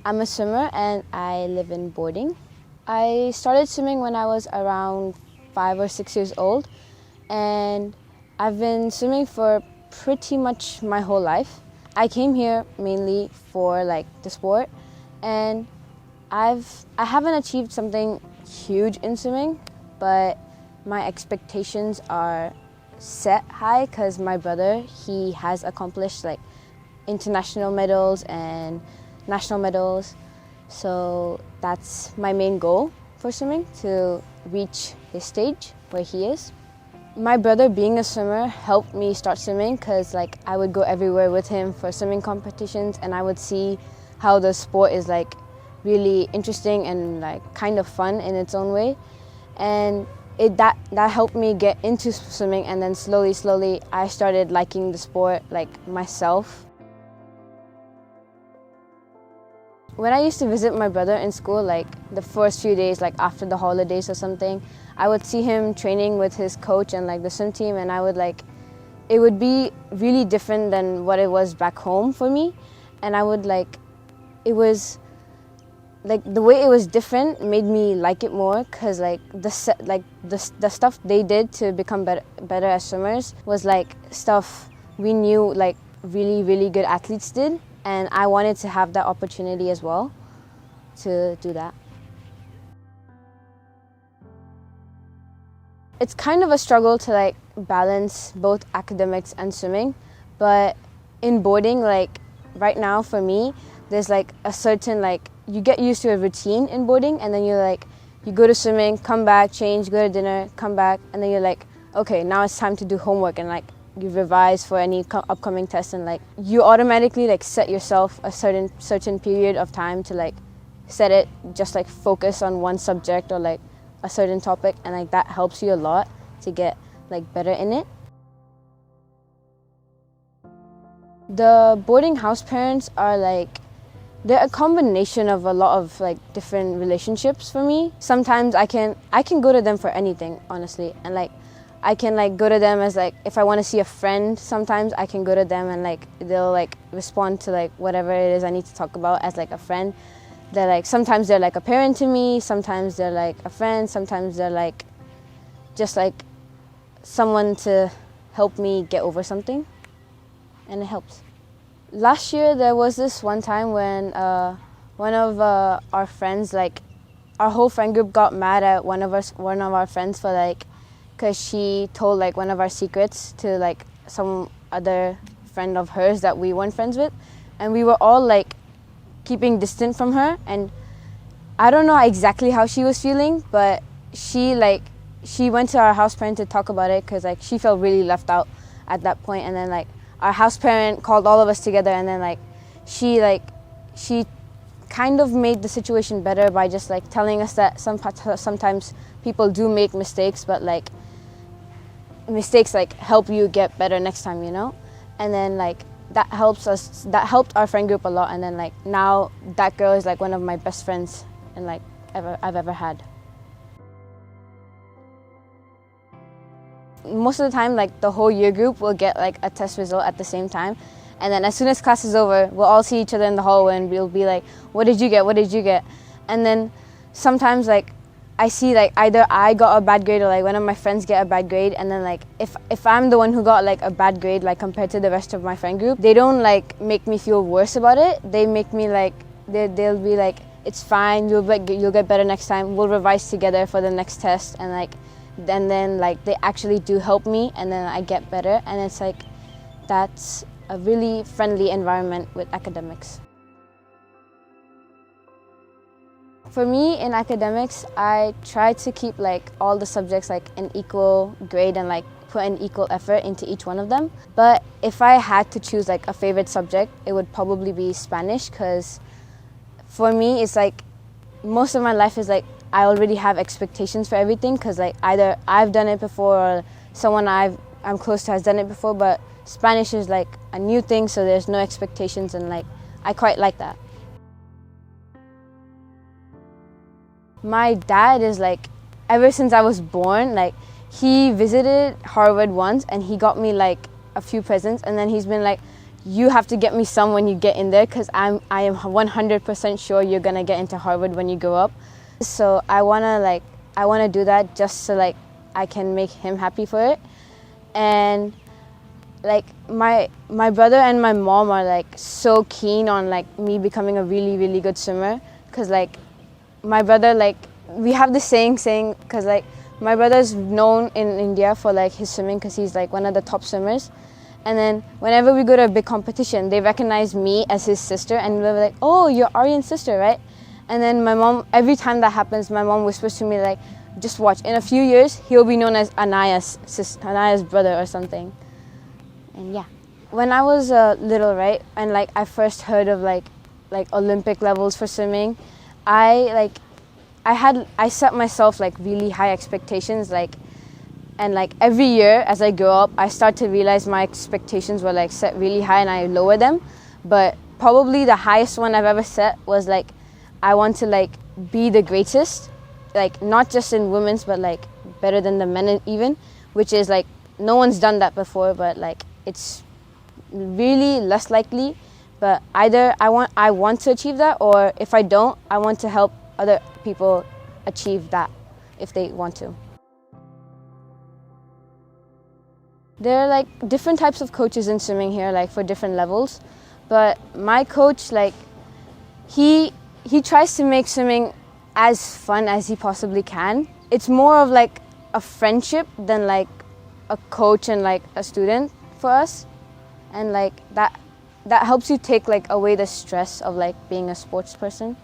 I'm a swimmer and I live in boarding. I started swimming when I was around 5 or 6 years old, and I've been swimming for pretty much my whole life. I came here mainly for the sport, and I haven't achieved something huge in swimming, but my expectations are set high because my brother, he has accomplished international medals and national medals. So that's my main goal for swimming, to reach his stage where he is. My brother being a swimmer helped me start swimming because I would go everywhere with him for swimming competitions, and I would see how the sport is really interesting and kind of fun in its own way. And that helped me get into swimming, and then slowly I started liking the sport myself. When I used to visit my brother in school, the first few days, after the holidays or something, I would see him training with his coach and the swim team, and I would it would be really different than what it was back home for me. And I would it was the way it was different made me like it more, because the stuff they did to become better as swimmers was stuff we knew really good athletes did, and I wanted to have that opportunity as well to do that. It's kind of a struggle to balance both academics and swimming, but in boarding, right now for me, there's a certain you get used to a routine in boarding, and then you go to swimming, come back, change, go to dinner, come back, and then you're okay, now it's time to do homework, and you revise for any upcoming tests, and you automatically set yourself a certain period of time to set it, just focus on one subject or a certain topic, and that helps you a lot to get better in it. The boarding house parents are they're a combination of a lot of different relationships for me. Sometimes I can go to them for anything, honestly, and I can go to them as if I want to see a friend. Sometimes I can go to them and they'll respond to whatever it is I need to talk about as a friend. They're sometimes they're a parent to me, sometimes they're a friend, sometimes they're just someone to help me get over something, and it helps. Last year there was this one time when one of our friends, our whole friend group got mad at one of our friends for because she told one of our secrets to some other friend of hers that we weren't friends with, and we were all keeping distant from her. And I don't know exactly how she was feeling, but she went to our house parent to talk about it, because she felt really left out at that point. And then our house parent called all of us together, and then she kind of made the situation better by just telling us that sometimes people do make mistakes, but mistakes help you get better next time, you know. And then that helped our friend group a lot. And then now that girl is one of my best friends and I've ever had. Most of the time, the whole year group will get a test result at the same time, and then as soon as class is over, we'll all see each other in the hallway, and we'll be what did you get, what did you get? And then sometimes I see either I got a bad grade or one of my friends get a bad grade, and then if I'm the one who got a bad grade compared to the rest of my friend group, they don't make me feel worse about it. They make me they'll be it's fine, you'll get better next time, we'll revise together for the next test, and then they actually do help me, and then I get better. And it's that's a really friendly environment with academics. For me in academics, I try to keep all the subjects an equal grade, and put an equal effort into each one of them. But if I had to choose a favorite subject, it would probably be Spanish, because for me it's most of my life is I already have expectations for everything, because either I've done it before or someone I'm close to has done it before. But Spanish is a new thing, so there's no expectations, and I quite like that. My dad is ever since I was born, he visited Harvard once, and he got me a few presents, and then he's been you have to get me some when you get in there, because I am 100% sure you're gonna get into Harvard when you grow up. So I wanna do that just so like I can make him happy for it. And like my brother and my mom are like so keen on like me becoming a really, really good swimmer, because like my brother, like we have the saying because like my brother's known in India for like his swimming, because he's like one of the top swimmers. And then whenever we go to a big competition, they recognize me as his sister, and they're like, "Oh, you're Aryan's sister, right?" And then my mom, every time that happens, my mom whispers to me like, "Just watch. In a few years, he'll be known as Anaya's brother or something." And yeah, when I was little, right, and like I first heard of like Olympic levels for swimming, I set myself like really high expectations, like. And like every year as I grow up, I start to realize my expectations were like set really high and I lower them. But probably the highest one I've ever set was like, I want to like be the greatest, like not just in women's, but like better than the men even, which is like, no one's done that before, but like it's really less likely. But either I want to achieve that, or if I don't, I want to help other people achieve that if they want to. There are like different types of coaches in swimming here, like for different levels. But my coach, like he tries to make swimming as fun as he possibly can. It's more of like a friendship than like a coach and like a student for us. And like that helps you take like away the stress of like being a sports person.